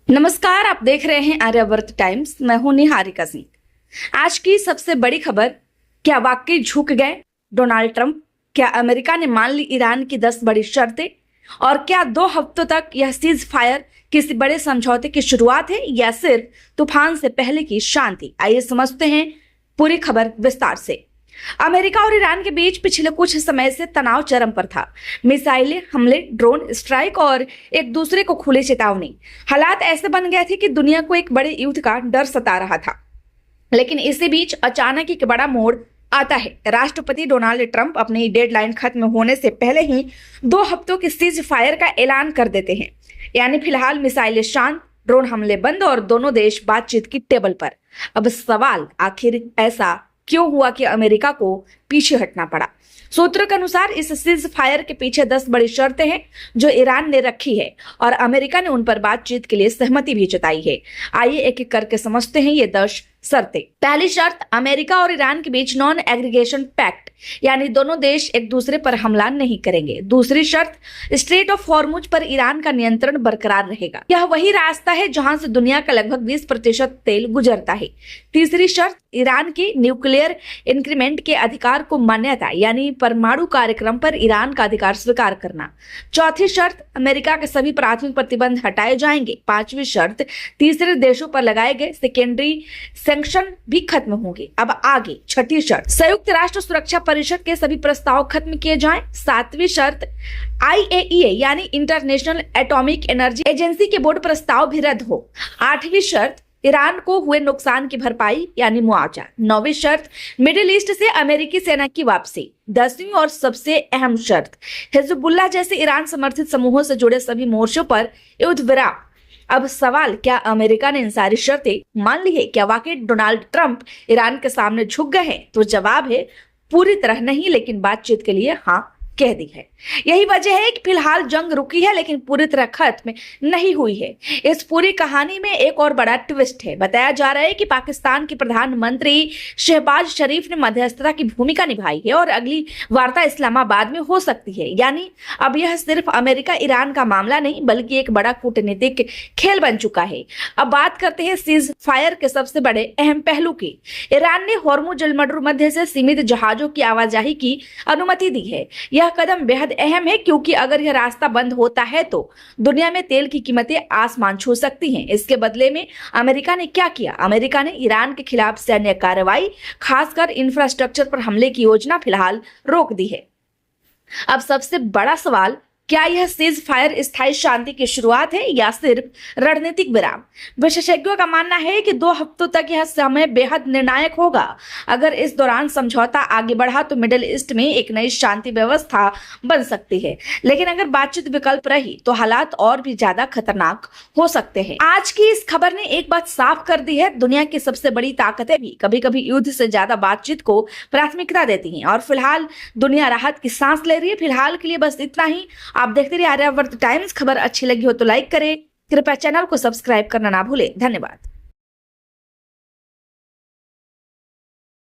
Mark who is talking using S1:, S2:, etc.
S1: नमस्कार, आप देख रहे हैं आर्यावर्त टाइम्स। मैं हूं निहारिका सिंह। आज की सबसे बड़ी खबर, क्या वाकई झुक गए डोनाल्ड ट्रंप? क्या अमेरिका ने मान ली ईरान की 10 बड़ी शर्तें? और क्या 2 हफ्तों तक यह सीज फायर किसी बड़े समझौते की शुरुआत है या सिर्फ तूफान से पहले की शांति? आइए समझते हैं पूरी खबर विस्तार से। अमेरिका और ईरान के बीच पिछले कुछ समय से तनाव चरम पर था। मिसाइलें हमले, ड्रोन स्ट्राइक और एक दूसरे को खुली चेतावनी। हालात ऐसे बन गए थे कि दुनिया को एक बड़े युद्ध का डर सता रहा था। लेकिन इसी बीच अचानक एक बड़ा मोड़ आता है। राष्ट्रपति डोनाल्ड ट्रंप अपनी डेडलाइन खत्म होने से पहले ही 2 हफ्तों की सीज फायर का ऐलान कर देते हैं। यानी फिलहाल मिसाइलें शांत, ड्रोन हमले बंद और दोनों देश बातचीत की टेबल पर। अब सवाल, आखिर ऐसा क्यों हुआ कि अमेरिका को पीछे हटना पड़ा? सूत्रों के अनुसार इस सीज फायर के पीछे 10 बड़ी शर्तें हैं जो ईरान ने रखी है और अमेरिका ने उन पर बातचीत के लिए सहमति भी जताई है। आइए एक एक करके समझते हैं ये 10 शर्तें। पहली शर्त, अमेरिका और ईरान के बीच नॉन एग्रीगेशन पैक्ट, यानी दोनों देश एक दूसरे पर हमला नहीं करेंगे। दूसरी शर्त, स्ट्रेट ऑफ हॉर्मुज पर ईरान का नियंत्रण बरकरार रहेगा। यह वही रास्ता है जहां से दुनिया का लगभग 20% तेल गुजरता है। तीसरी शर्त, ईरान की न्यूक्लियर इंक्रीमेंट के अधिकार को मान्यता, यानी परमाणु कार्यक्रम पर ईरान का अधिकार स्वीकार करना। चौथी शर्त, अमेरिका के सभी प्राथमिक प्रतिबंध हटाए जाएंगे। पांचवी शर्त, तीसरे देशों पर लगाए गए सेकेंडरी सैंक्शन भी खत्म होंगे। अब आगे छठी शर्त, संयुक्त राष्ट्र सुरक्षा परिषद के सभी प्रस्ताव खत्म किए जाएं। सातवीं शर्त, IAEA यानी इंटरनेशनल एटॉमिक एनर्जी एजेंसी के बोर्ड प्रस्ताव भी रद्द हो। आठवीं शर्त, ईरान को हुए नुकसान की भरपाई यानी मुआवजा। नौवीं शर्त, मिडिल ईस्ट से अमेरिकी सेना की वापसी। 10वीं और सबसे अहम शर्त, हिजबुल्लाह जैसे ईरान समर्थित समूहों से जुड़े सभी मोर्चों पर युद्ध विराम। अब सवाल, क्या अमेरिका ने इन सारी शर्तें मान ली है? क्या वाकई डोनाल्ड ट्रंप ईरान के सामने झुक गए हैं? तो जवाब है पूरी तरह नहीं, लेकिन बातचीत के लिए हाँ कह दी है। यही वजह है कि फिलहाल जंग रुकी है लेकिन पूरी तरह खत्म नहीं हुई है। इस पूरी कहानी में एक और बड़ा ट्विस्ट है। बताया जा रहा है कि पाकिस्तान के प्रधानमंत्री शहबाज शरीफ ने मध्यस्थता की भूमिका निभाई है और अगली वार्ता इस्लामाबाद में हो सकती है। यानी अब यह सिर्फ अमेरिका ईरान का मामला नहीं बल्कि एक बड़ा कूटनीतिक खेल बन चुका है। अब बात करते हैं सीज फायर के सबसे बड़े अहम पहलू की। ईरान ने होर्मुज जलमंडल मध्य से सीमित जहाजों की आवाजाही की अनुमति दी है। यह कदम बेहद अहम है क्योंकि अगर यह रास्ता बंद होता है तो दुनिया में तेल की कीमतें आसमान छू सकती हैं। इसके बदले में अमेरिका ने क्या किया? अमेरिका ने ईरान के खिलाफ सैन्य कार्रवाई, खासकर इंफ्रास्ट्रक्चर पर हमले की योजना फिलहाल रोक दी है। अब सबसे बड़ा सवाल, क्या यह सीज फायर स्थायी शांति की शुरुआत है या सिर्फ रणनीतिक विराम? विशेषज्ञों का मानना है कि 2 हफ्तों तक यह समय बेहद निर्णायक होगा। अगर इस दौरान समझौता आगे बढ़ा तो मिडिल ईस्ट में एक नई शांति व्यवस्था बन सकती है। लेकिन अगर बातचीत विकल्प रही तो हालात और भी ज्यादा खतरनाक हो सकते हैं। आज की इस खबर ने एक बात साफ कर दी है, दुनिया की सबसे बड़ी ताकतें भी कभी कभी युद्ध से ज्यादा बातचीत को प्राथमिकता देती हैं। और फिलहाल दुनिया राहत की सांस ले रही है। फिलहाल के लिए बस इतना ही। आप देखते रहिए आर्यावर्त टाइम्स। खबर अच्छी लगी हो तो लाइक करें, कृपया चैनल को सब्सक्राइब करना ना भूलें। धन्यवाद।